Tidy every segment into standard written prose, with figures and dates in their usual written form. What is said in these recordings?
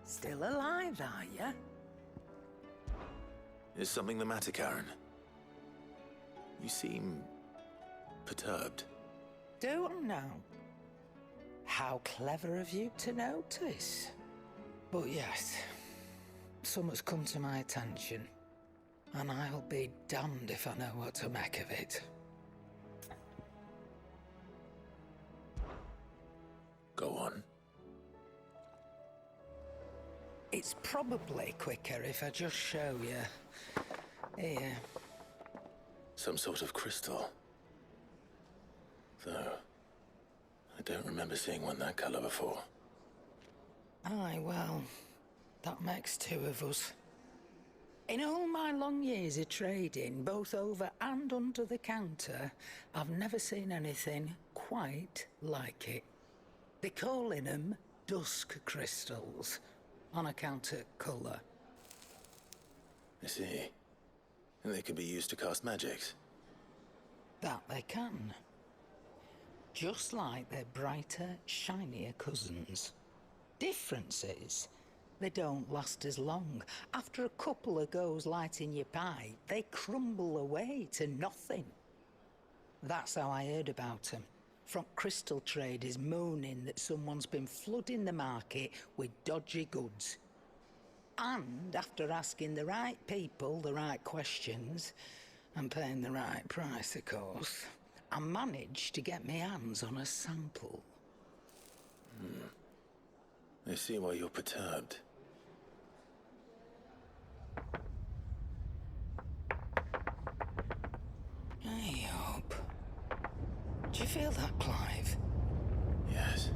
Still alive, are you? Is something the matter, Karen? You seem perturbed. Don't know. How clever of you to notice. But yes, something's come to my attention, and I'll be damned if I know what to make of it. Go on. It's probably quicker if I just show you. Here. Some sort of crystal. Though, I don't remember seeing one that color before. Aye, well, that makes two of us. In all my long years of trading, both over and under the counter, I've never seen anything quite like it. They're calling them dusk crystals, on account of colour. I see. And they can be used to cast magics. That they can. Just like their brighter, shinier cousins. Difference is, they don't last as long. After a couple of goes lighting your pipe, they crumble away to nothing. That's how I heard about them. From crystal traders moaning that someone's been flooding the market with dodgy goods. And after asking the right people the right questions, and paying the right price, of course, I managed to get my hands on a sample. I see why you're perturbed. Hey, Hope. Do you feel that, Clive? Yes.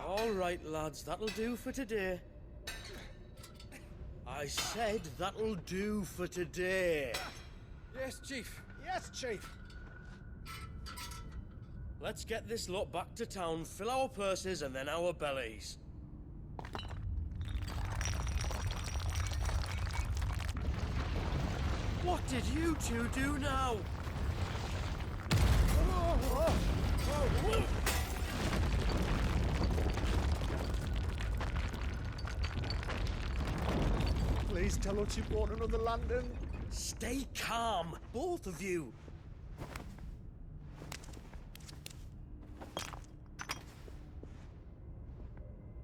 All right, lads, that'll do for today. I said that'll do for today. Yes, Chief. Yes, Chief. Let's get this lot back to town, fill our purses and then our bellies. What did you two do now? Please tell us you bought another lantern. Stay calm, both of you.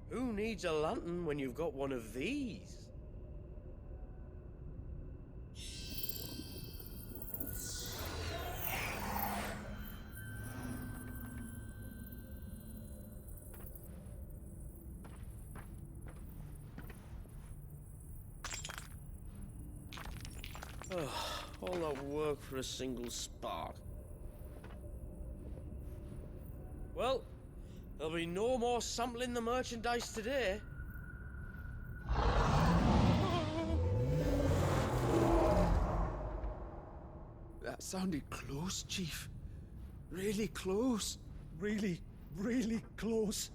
Who needs a lantern when you've got one of these? All that work for a single spark. Well, there'll be no more sampling the merchandise today. That sounded close, Chief. Really close. Really, really close.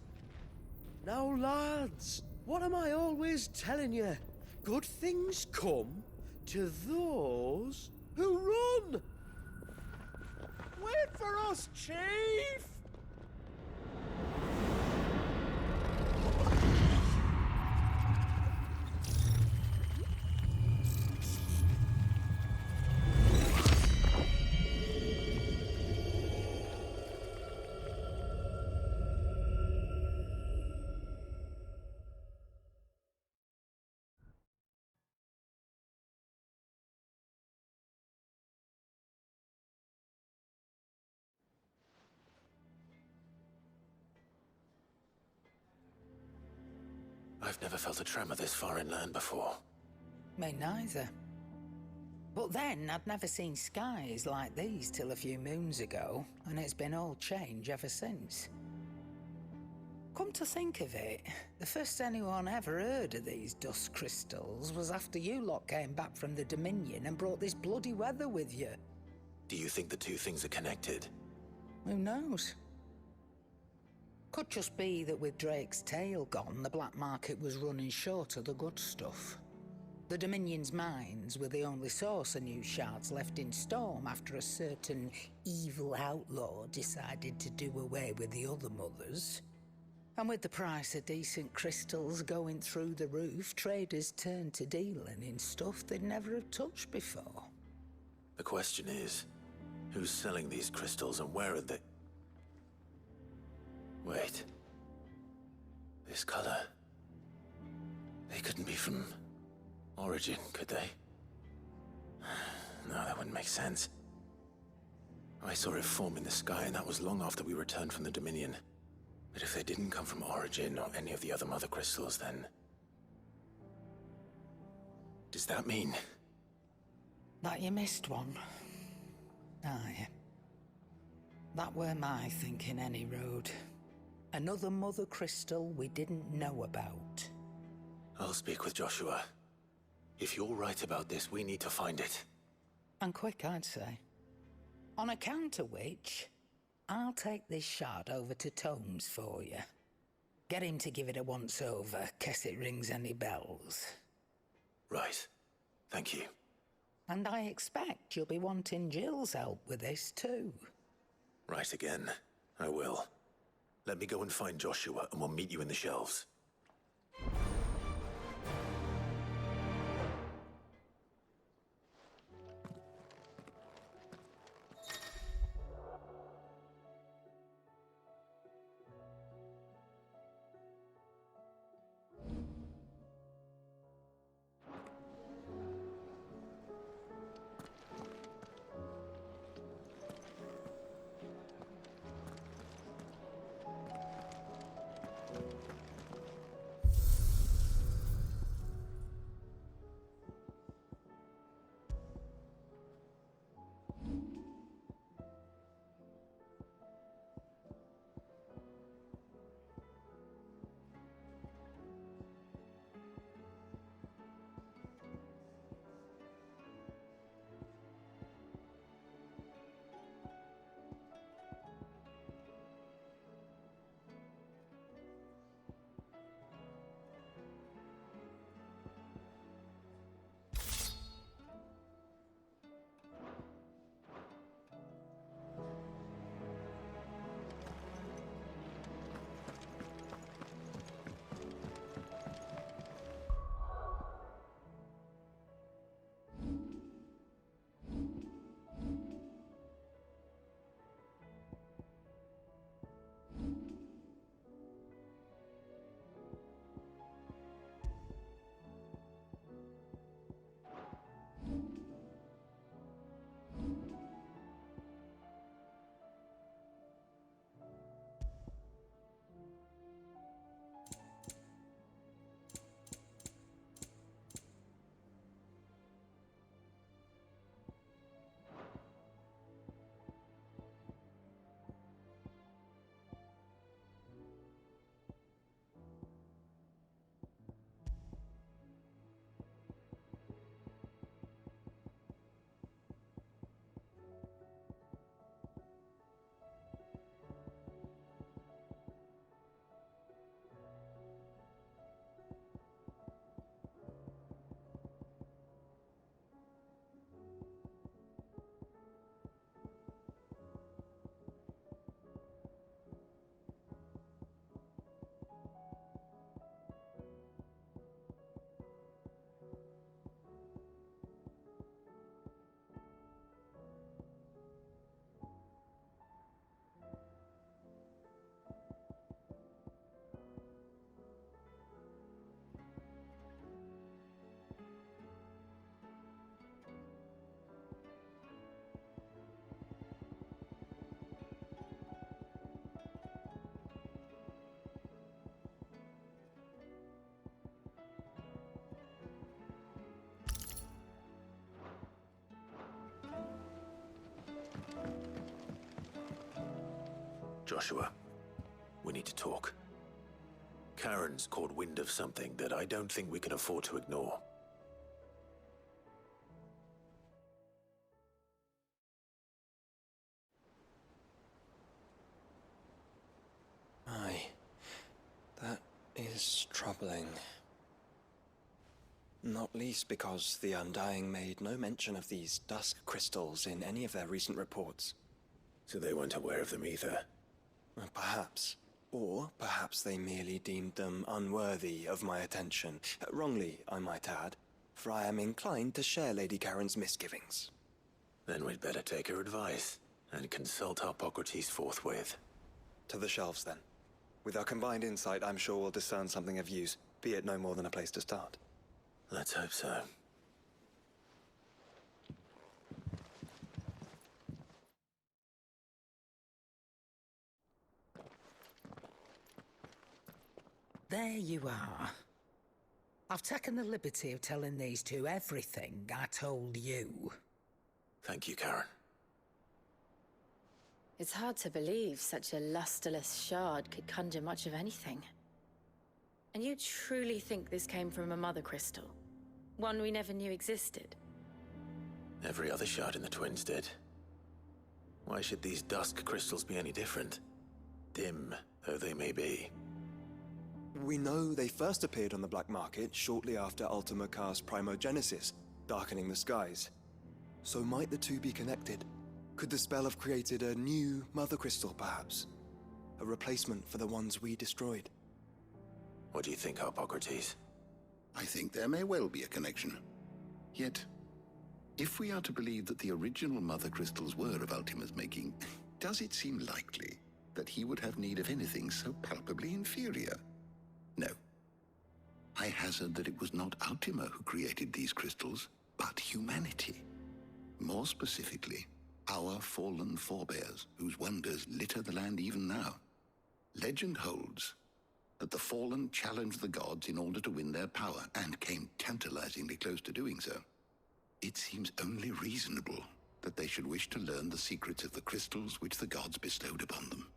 Now, lads, what am I always telling you? Good things come to those who run! Wait for us, Chief! I've never felt a tremor this far inland before. Me neither. But then, I'd never seen skies like these till a few moons ago, and it's been all change ever since. Come to think of it, the first anyone ever heard of these dust crystals was after you lot came back from the Dominion and brought this bloody weather with you. Do you think the two things are connected? Who knows? Could just be that with Drake's tail gone, the black market was running short of the good stuff. The Dominion's mines were the only source of new shards left in Storm after a certain evil outlaw decided to do away with the other mothers. And with the price of decent crystals going through the roof, traders turned to dealing in stuff they'd never have touched before. The question is, who's selling these crystals and where are they? Wait. This color. They couldn't be from Origin, could they? No, that wouldn't make sense. I saw it form in the sky, and that was long after we returned from the Dominion. But if they didn't come from Origin or any of the other mother crystals, then... does that mean... That you missed one? Aye. That were my thinking, any road. Another mother crystal we didn't know about. I'll speak with Joshua. If you're right about this, we need to find it. And quick, I'd say. On account of which, I'll take this shard over to Tomes for you. Get him to give it a once-over, case it rings any bells. Right. Thank you. And I expect you'll be wanting Jill's help with this too. Right again. I will. Let me go and find Joshua, and we'll meet you in the shelves. Joshua, we need to talk. Karen's caught wind of something that I don't think we can afford to ignore. Aye, that is troubling. Not least because the Undying made no mention of these dusk crystals in any of their recent reports. So they weren't aware of them either. Perhaps. Or perhaps they merely deemed them unworthy of my attention. Wrongly, I might add, for I am inclined to share Lady Karen's misgivings. Then we'd better take her advice and consult Hippocrates forthwith. To the shelves, then. With our combined insight, I'm sure we'll discern something of use, be it no more than a place to start. Let's hope so. There you are. I've taken the liberty of telling these two everything I told you. Thank you, Karen. It's hard to believe such a lusterless shard could conjure much of anything. And you truly think this came from a mother crystal? One we never knew existed? Every other shard in the Twins did. Why should these dusk crystals be any different? Dim though they may be. We know they first appeared on the black market shortly after Ultima Car's primogenesis, darkening the skies. So might the two be connected? Could the spell have created a new mother crystal, perhaps? A replacement for the ones we destroyed? What do you think, Hippocrates? I think there may well be a connection. Yet, if we are to believe that the original mother crystals were of Ultima's making, does it seem likely that he would have need of anything so palpably inferior? No. I hazard that it was not Ultima who created these crystals, but humanity. More specifically, our fallen forebears, whose wonders litter the land even now. Legend holds that the fallen challenged the gods in order to win their power, and came tantalizingly close to doing so. It seems only reasonable that they should wish to learn the secrets of the crystals which the gods bestowed upon them.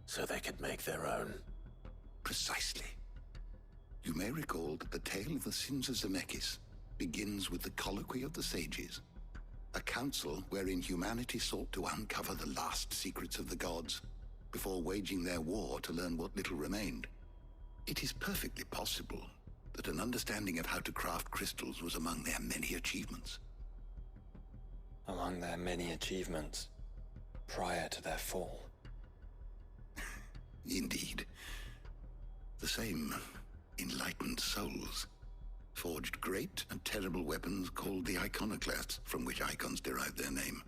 So they could make their own. Precisely. You may recall that the tale of the sins of Zemeckis begins with the colloquy of the sages, a council wherein humanity sought to uncover the last secrets of the gods before waging their war to learn what little remained. It is perfectly possible that an understanding of how to craft crystals was among their many achievements. Among their many achievements, prior to their fall. Indeed. The same enlightened souls forged great and terrible weapons called the iconoclasts, from which icons derived their name,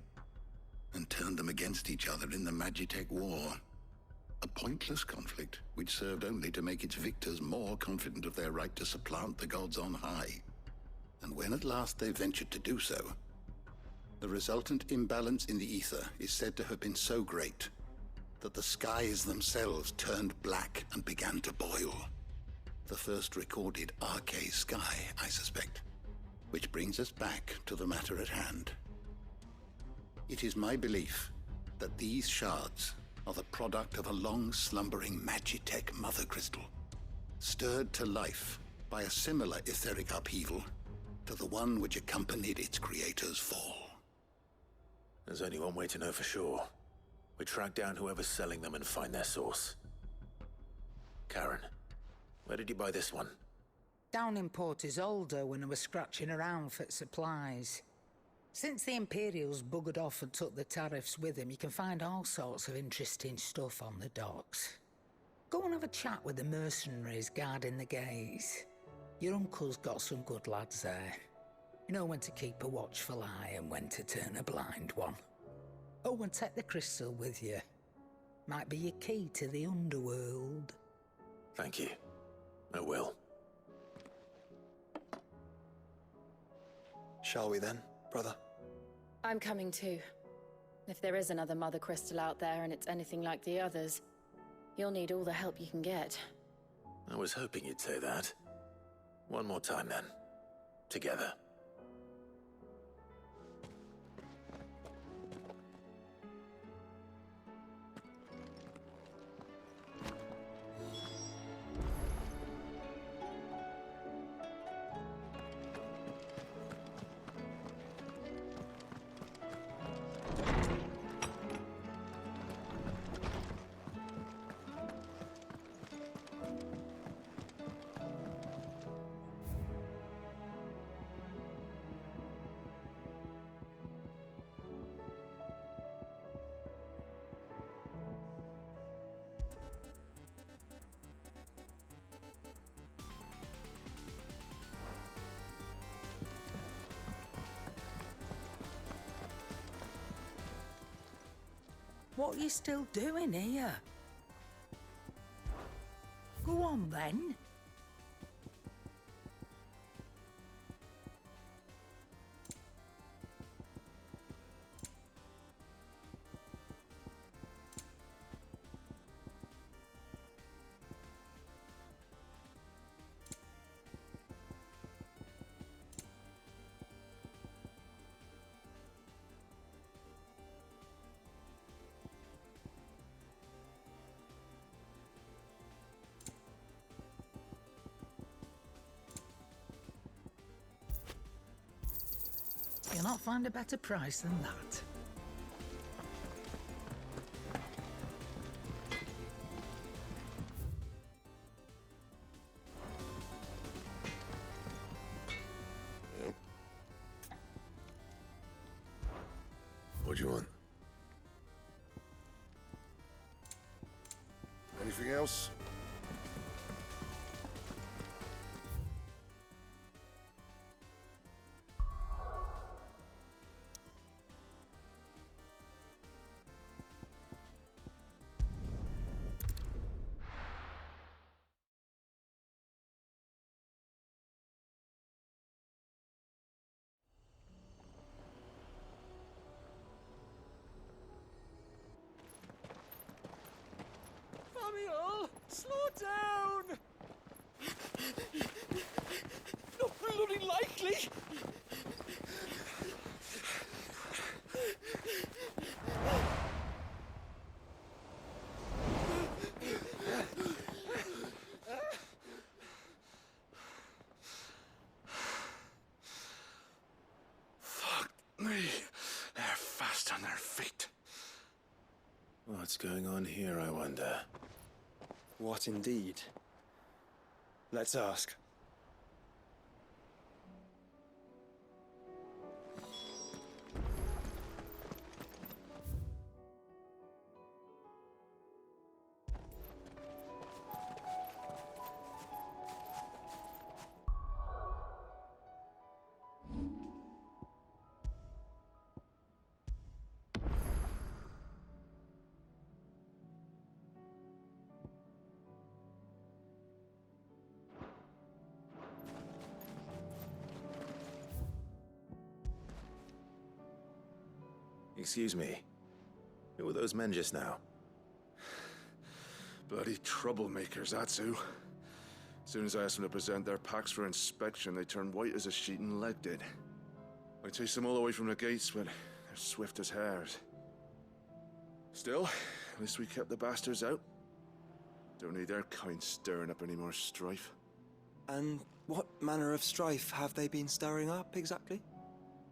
and turned them against each other in the Magitech War. A pointless conflict which served only to make its victors more confident of their right to supplant the gods on high. And when at last they ventured to do so, the resultant imbalance in the ether is said to have been so great that the skies themselves turned black and began to boil. The first recorded Arcade sky, I suspect. Which brings us back to the matter at hand. It is my belief that these shards are the product of a long-slumbering Magitech mother crystal, stirred to life by a similar etheric upheaval to the one which accompanied its creator's fall. There's only one way to know for sure. We track down whoever's selling them and find their source. Karen, where did you buy this one? Down in Port Isolde when I was scratching around for supplies. Since the Imperials buggered off and took the tariffs with them, you can find all sorts of interesting stuff on the docks. Go and have a chat with the mercenaries guarding the gates. Your uncle's got some good lads there. You know when to keep a watchful eye and when to turn a blind one. Oh, and take the crystal with you. Might be your key to the underworld. Thank you. I will. Shall we then, brother? I'm coming too. If there is another mother crystal out there and it's anything like the others, you'll need all the help you can get. I was hoping you'd say that. One more time then. Together. What are you still doing here? Go on then. You'll not find a better price than that. What do you want? Anything else? Samuel, slow down! Not bloody likely! Fuck me. They're fast on their feet. What's going on here, I wonder? What indeed? Let's ask. Excuse me. Who were those men just now? Bloody troublemakers, that's who. As soon as I asked them to present their packs for inspection, they turned white as a sheet and legged it. I chased them all away from the gates, but they're swift as hares. Still, at least we kept the bastards out. Don't need their kind stirring up any more strife. And what manner of strife have they been stirring up exactly?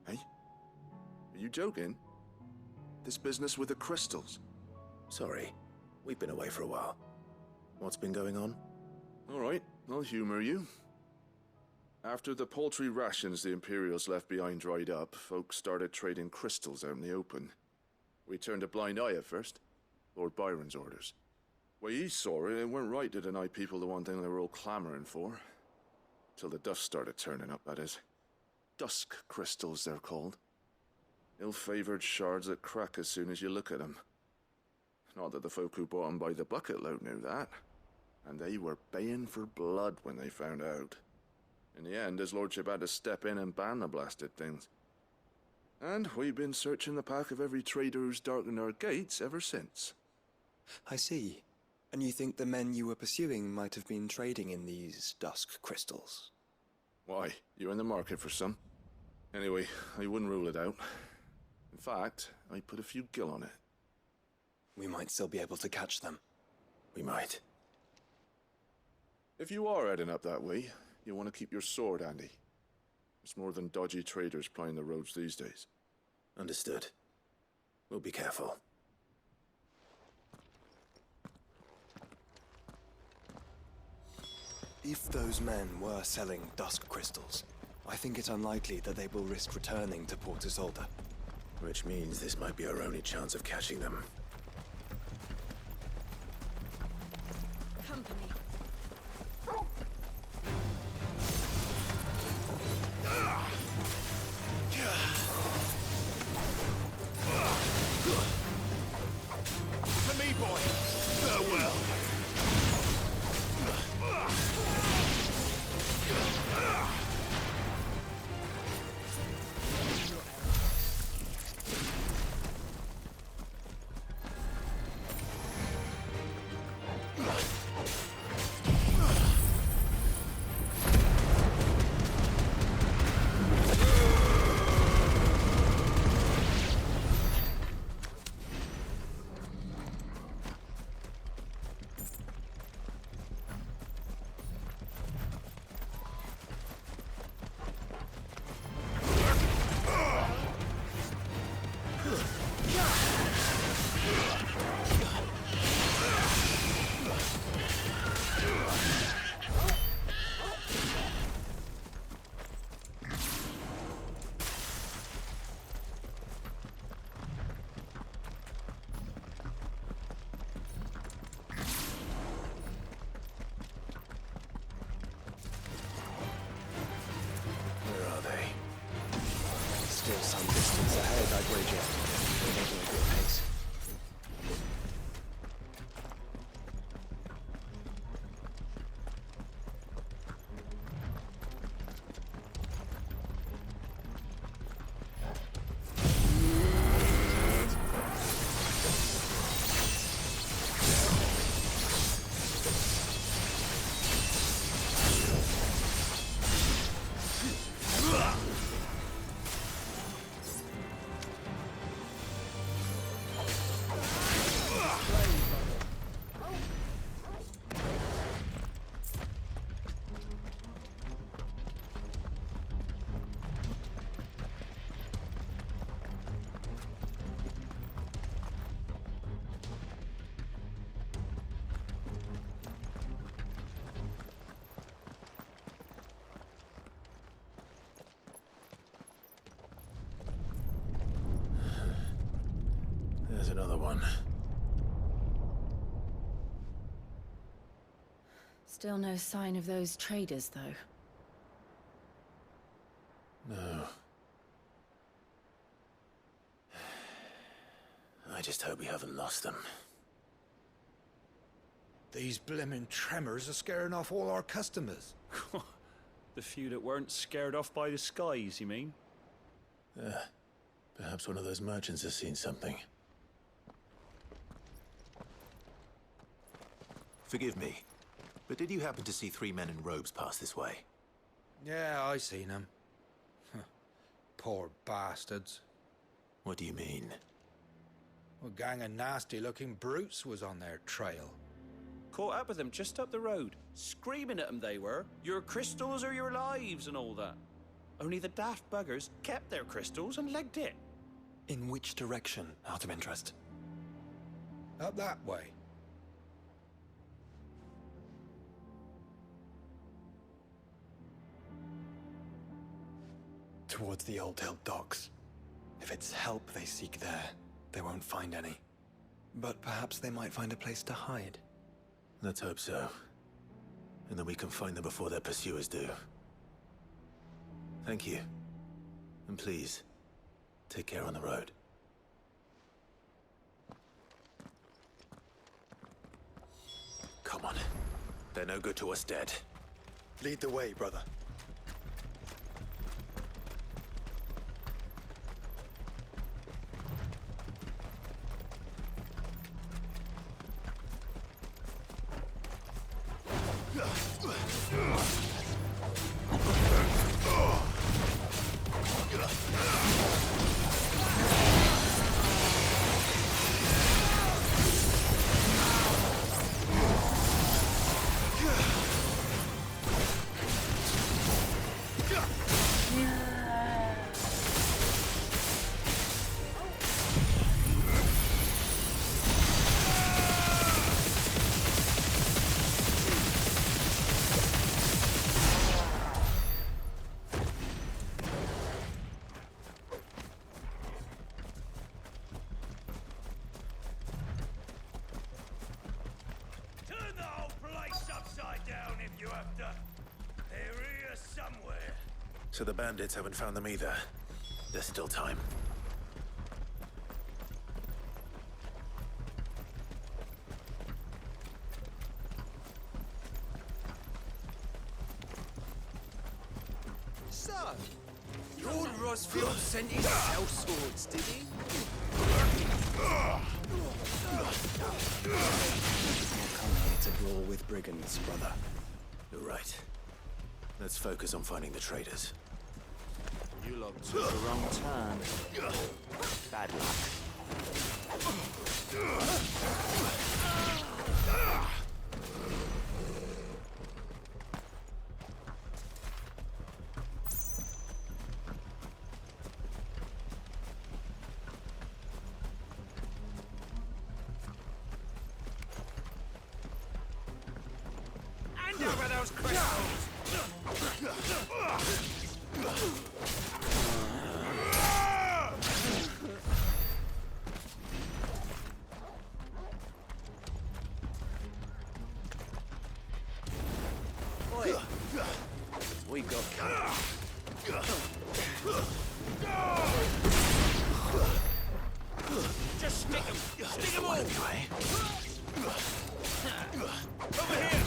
Hey? Are you joking? This business with the crystals? Sorry, we've been away for a while. What's been going on? All right, I'll humor you. After the paltry rations the Imperials left behind dried up, folks started trading crystals out in the open. We turned a blind eye at first. Lord Byron's orders. Way he saw it, it weren't right to deny people the one thing they were all clamoring for. Till the dust started turning up, that is. Dusk crystals, they're called. Ill-favored shards that crack as soon as you look at them. Not that the folk who bought them by the bucketload knew that. And they were baying for blood when they found out. In the end, his lordship had to step in and ban the blasted things. And we've been searching the pack of every trader who's darkened our gates ever since. I see. And you think the men you were pursuing might have been trading in these dusk crystals? Why? You're in the market for some. Anyway, I wouldn't rule it out. In fact, I put a few gil on it. We might still be able to catch them. We might. If you are heading up that way, you want to keep your sword handy. There's more than dodgy traders plying the roads these days. Understood. We'll be careful. If those men were selling dusk crystals, I think it unlikely that they will risk returning to Port Isolde. Which means this might be our only chance of catching them. Company. some distance ahead, I'd wager. We're making a good pace. There's another one. Still no sign of those traders, though. No. I just hope we haven't lost them. These blimmin' tremors are scaring off all our customers. The few that weren't scared off by the skies, you mean? Perhaps one of those merchants has seen something. Forgive me, but did you happen to see 3 men in robes pass this way? Yeah, I seen them. Poor bastards. What do you mean? A gang of nasty-looking brutes was on their trail. Caught up with them just up the road. Screaming at them they were. Your crystals are your lives and all that. Only the daft buggers kept their crystals and legged it. In which direction, out of interest? Up that way. Towards the Old Hill docks. If it's help they seek there, they won't find any. But perhaps they might find a place to hide. Let's hope so. And then we can find them before their pursuers do. Thank you. And please, take care on the road. Come on. They're no good to us dead. Lead the way, brother. So the bandits haven't found them either. There's still time. So, Lord Rosfield sent his swords, did he? Come here to brawl with brigands, brother. You're right. Let's focus on finding the traders. You lot took the wrong turn. Bad luck. Hand over those crystals! We got Just stick him! Stick him all! Anyway. Over here!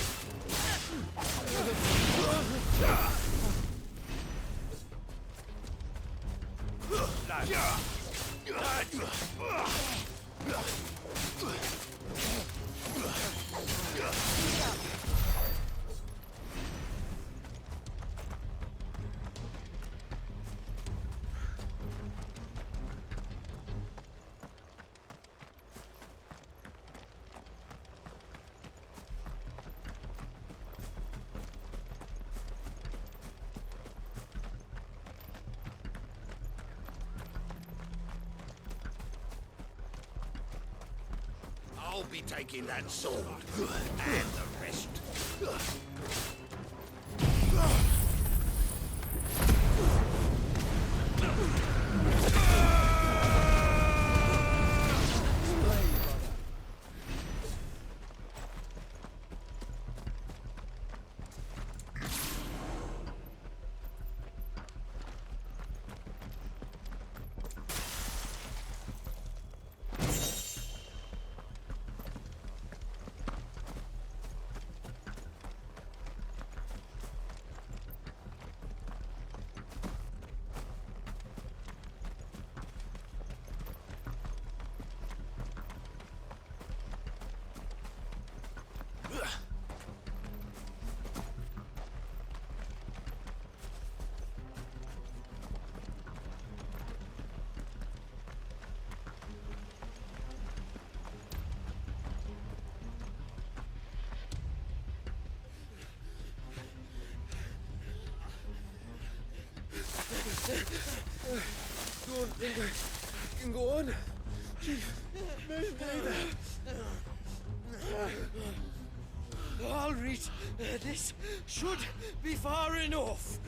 I'll be taking that sword and the rest. Don't think I can go on. Chief, me neither. I'll reach. This should be far enough.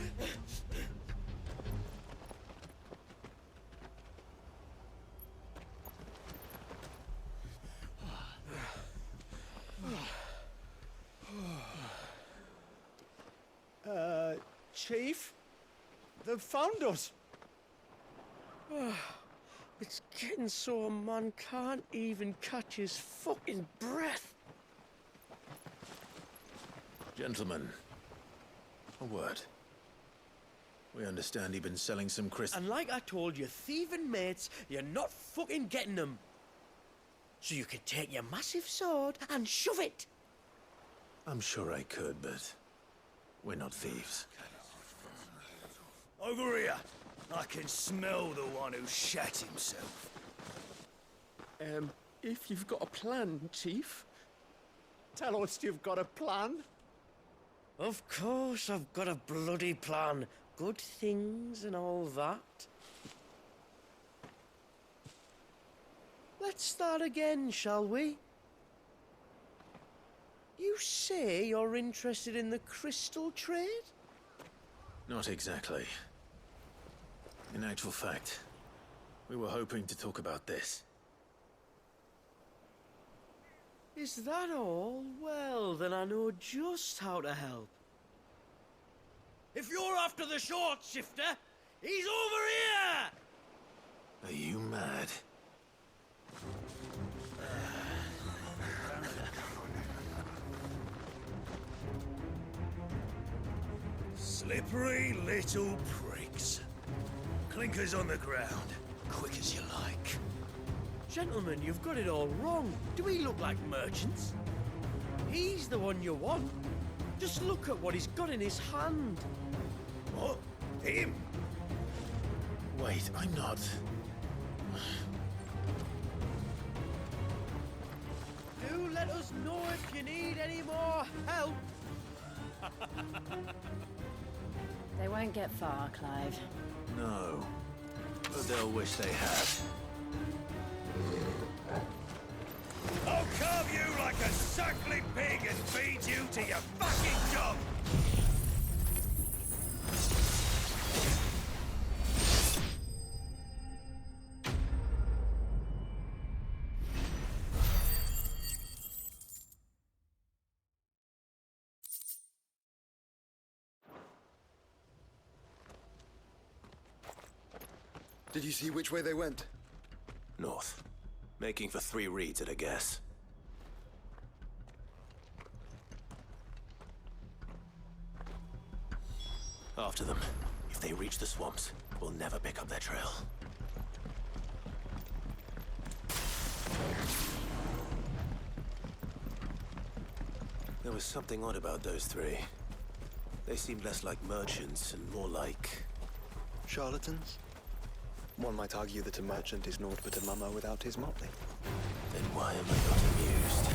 Chief? They've found us. It's getting so a man can't even catch his fucking breath. Gentlemen, a word. We understand you've been selling some crystals. And like I told your thieving mates, you're not fucking getting them. So you could take your massive sword and shove it. I'm sure I could, but we're not thieves. Over here. I can smell the one who shat himself. If you've got a plan, Chief, tell us you've got a plan. Of course I've got a bloody plan. Good things and all that. Let's start again, shall we? You say you're interested in the crystal trade? Not exactly. In actual fact, we were hoping to talk about this. Is that all? Well, then I know just how to help. If you're after the short shifter, he's over here! Are you mad? Slippery little pricks. Clinkers on the ground, quick as you like. Gentlemen, you've got it all wrong. Do we look like merchants? He's the one you want. Just look at what he's got in his hand. What? Him? Wait, I'm not. Do let us know if you need any more help. They won't get far, Clive. No. But they'll wish they had. I'll carve you like a suckling pig and feed you to your fucking dog! Did you see which way they went? North. Making for 3 reads at a guess. After them. If they reach the swamps, we'll never pick up their trail. There was something odd about those 3. They seemed less like merchants and more like... Charlatans? One might argue that a merchant is naught but a mummer without his motley. Then why am I not amused?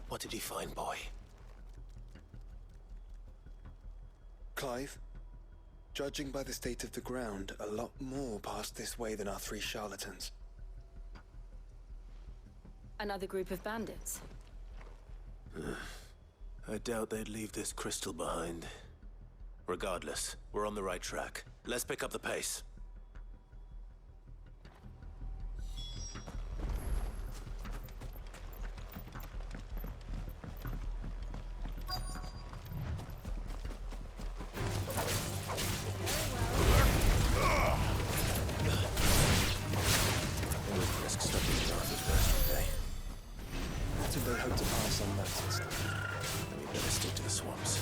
What did you find, boy? Clive, judging by the state of the ground, a lot more passed this way than our 3 charlatans. Another group of bandits. I doubt they'd leave this crystal behind. Regardless, we're on the right track. Let's pick up the pace. Risk stuck in the Arthur's rest all day. What did they hope to pass unnoticed? Then we better stick to the swamps.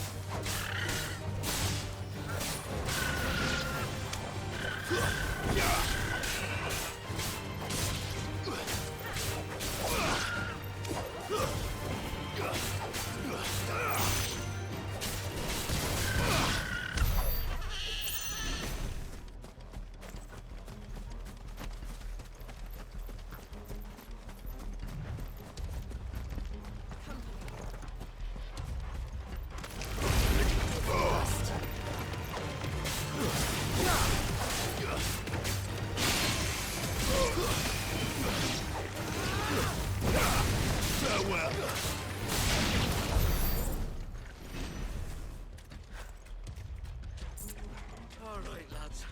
All right, lads.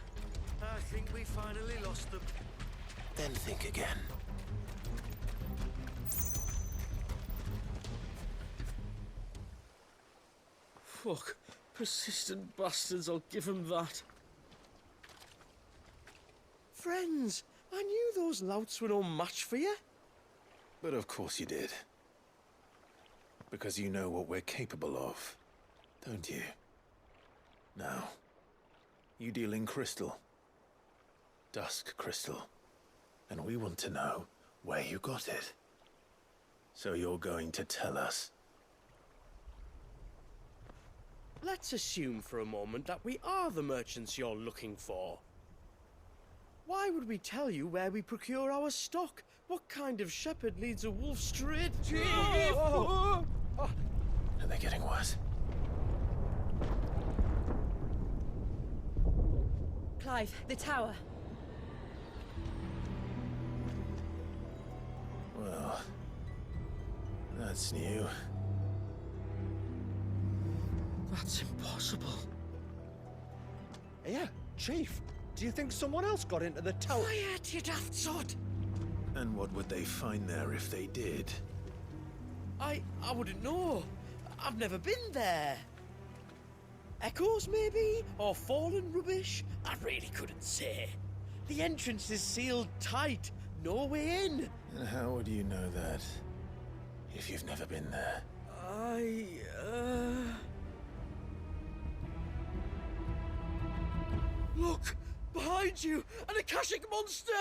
I think we finally lost them. Then think again. Fuck. Persistent bastards, I'll give them that. Friends, I knew those louts were no match for you. But of course you did. Because you know what we're capable of. don't you? Now, you deal in crystal. Dusk crystal. And we want to know where you got it. So you're going to tell us? Let's assume for a moment that we are the merchants you're looking for. Why would we tell you where we procure our stock? What kind of shepherd leads a wolf straight? Are they getting worse? Clive, the tower. Well, that's new. That's impossible. Yeah, Chief. Do you think someone else got into the tower? Quiet, you daft sod! And what would they find there if they did? I wouldn't know. I've never been there. Echoes, maybe? Or fallen rubbish? I really couldn't say. The entrance is sealed tight. No way in. And how would you know that? If you've never been there? Look! Behind you! An Akashic monster!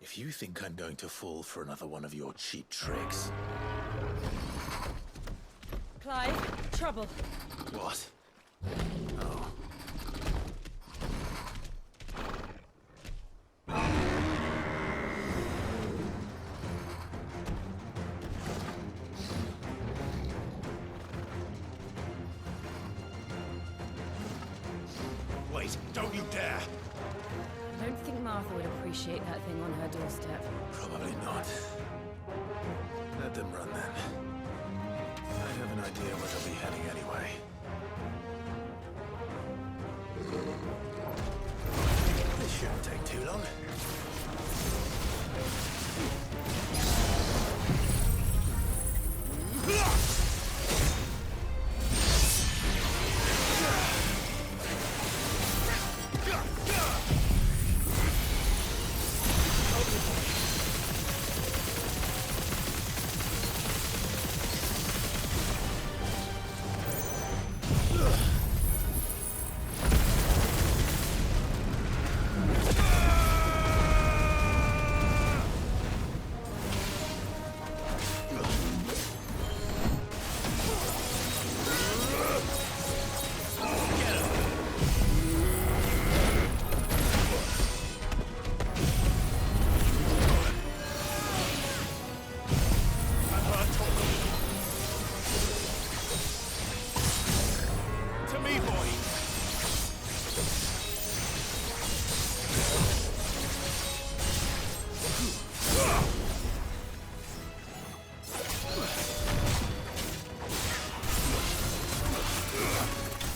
If you think I'm going to fall for another one of your cheap tricks... Clive, trouble. What? Oh. Wait, don't you dare! I don't think Martha would appreciate that thing on her doorstep. Probably not. Let them run then. I have an idea where they'll be heading anyway. This shouldn't take too long.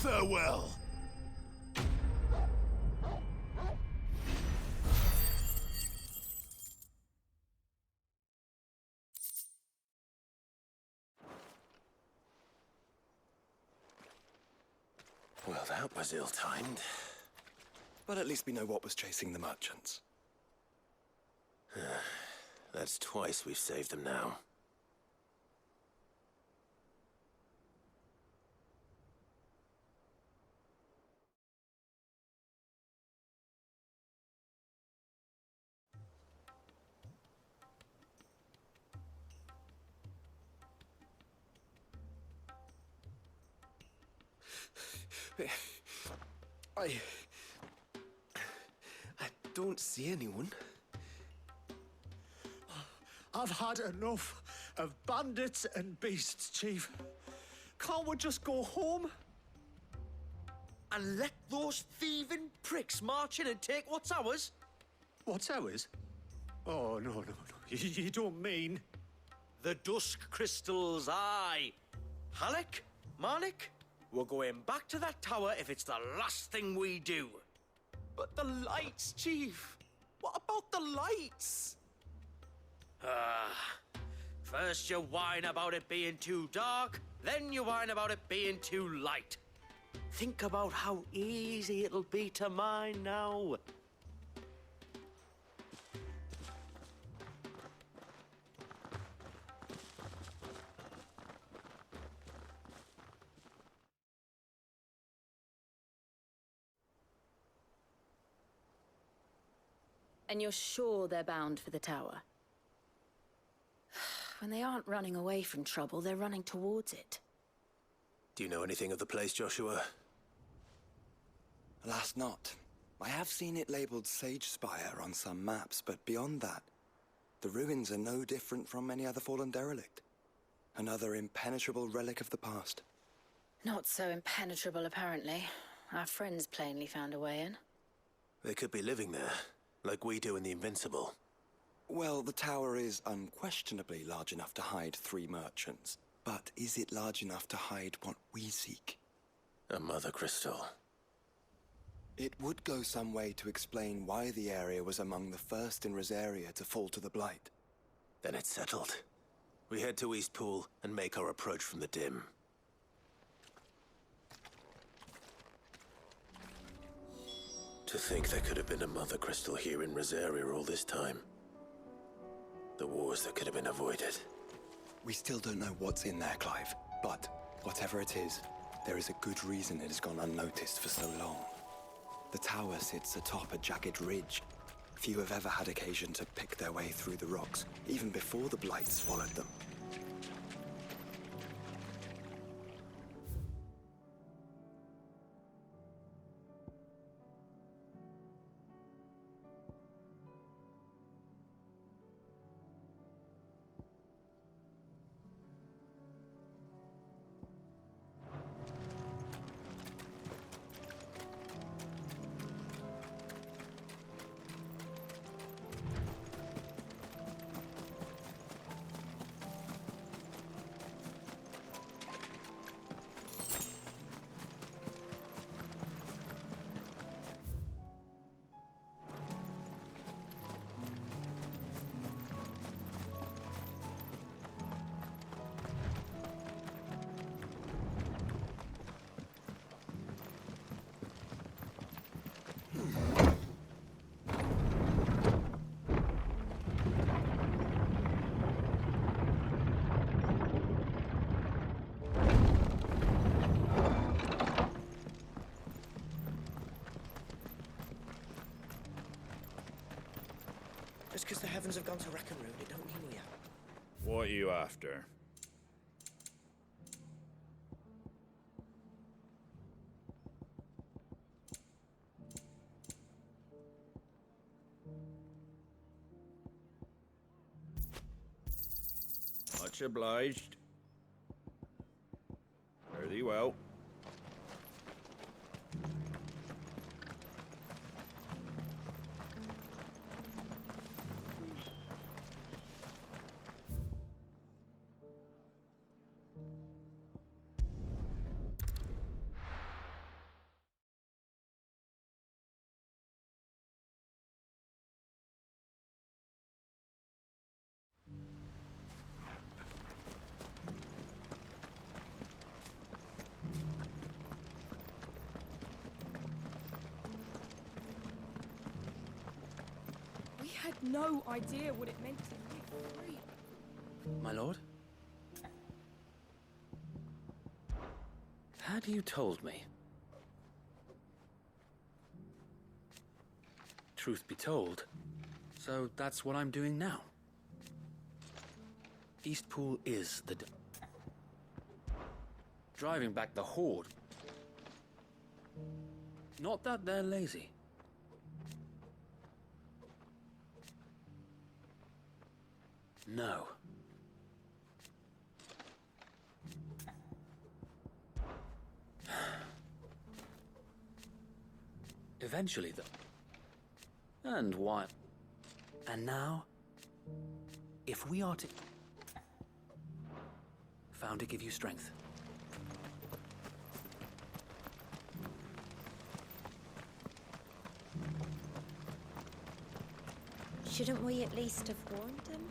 Farewell! Well, that was ill-timed. But at least we know what was chasing the merchants. That's twice we've saved them now. I don't see anyone. I've had enough of bandits and beasts, Chief. Can't we just go home? And let those thieving pricks march in and take what's ours? What's ours? Oh, no. You don't mean... The dusk crystals, aye. Halleck, Marnik, we're going back to that tower if it's the last thing we do. But the lights, Chief. What about the lights? First you whine about it being too dark, then you whine about it being too light. Think about how easy it'll be to mine now. And you're sure they're bound for the tower? When they aren't running away from trouble, they're running towards it. Do you know anything of the place, Joshua? Alas, not. I have seen it labeled Sage Spire on some maps, but beyond that, the ruins are no different from any other fallen derelict. Another impenetrable relic of the past. Not so impenetrable, apparently. Our friends plainly found a way in. They could be living there, like we do in the Invincible. Well, the tower is unquestionably large enough to hide 3 merchants. But is it large enough to hide what we seek? A mother crystal. It would go some way to explain why the area was among the first in Rosaria to fall to the Blight. Then it's settled. We head to Eastpool and make our approach from the dim. To think there could have been a mother crystal here in Rosaria all this time. The wars that could have been avoided. We still don't know what's in there, Clive. But whatever it is, there is a good reason it has gone unnoticed for so long. The tower sits atop a jagged ridge. Few have ever had occasion to pick their way through the rocks, even before the Blight swallowed them. Just because the heavens have gone to rack and ruin, it don't mean we have. What are you after? Much obliged. Fare thee well. We had no idea what it meant to live free. My lord? Had you told me? Truth be told, so that's what I'm doing now. Eastpool is the... Driving back the Horde. Not that they're lazy. No. Eventually, though. And why? And now, if we are to... Found to give you strength. Shouldn't we at least have warned them?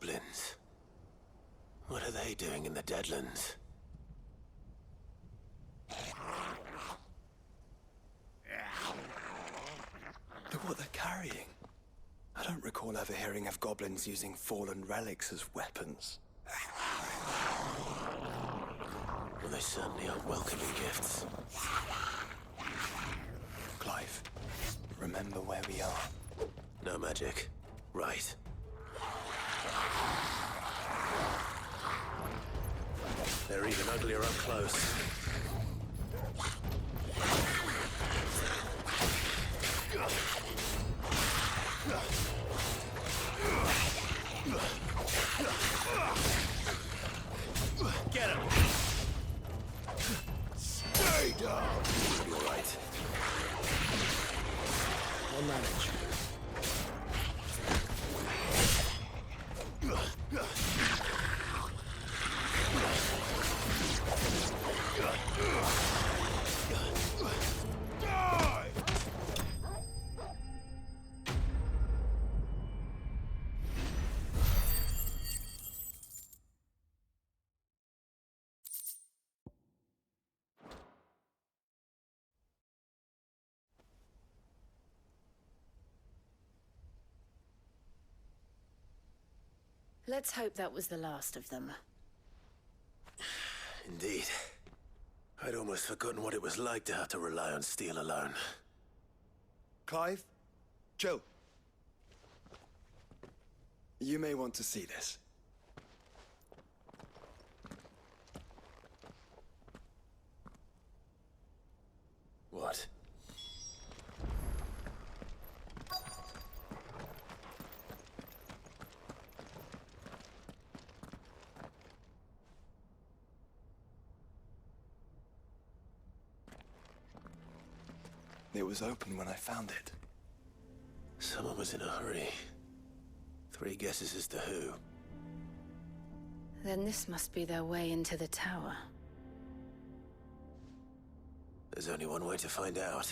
Goblins. What are they doing in the Deadlands? Look what they're carrying. I don't recall ever hearing of goblins using fallen relics as weapons. Well, they certainly aren't welcoming gifts. Clive, remember where we are. No magic. Right. They're even uglier up close. Get him! Stay down! You'll be all right. I'll manage. Let's hope that was the last of them. Indeed. I'd almost forgotten what it was like to have to rely on steel alone. Clive? Jill. You may want to see this. What? It was open when I found it. Someone was in a hurry. 3 guesses as to who. Then this must be their way into the tower. There's only one way to find out.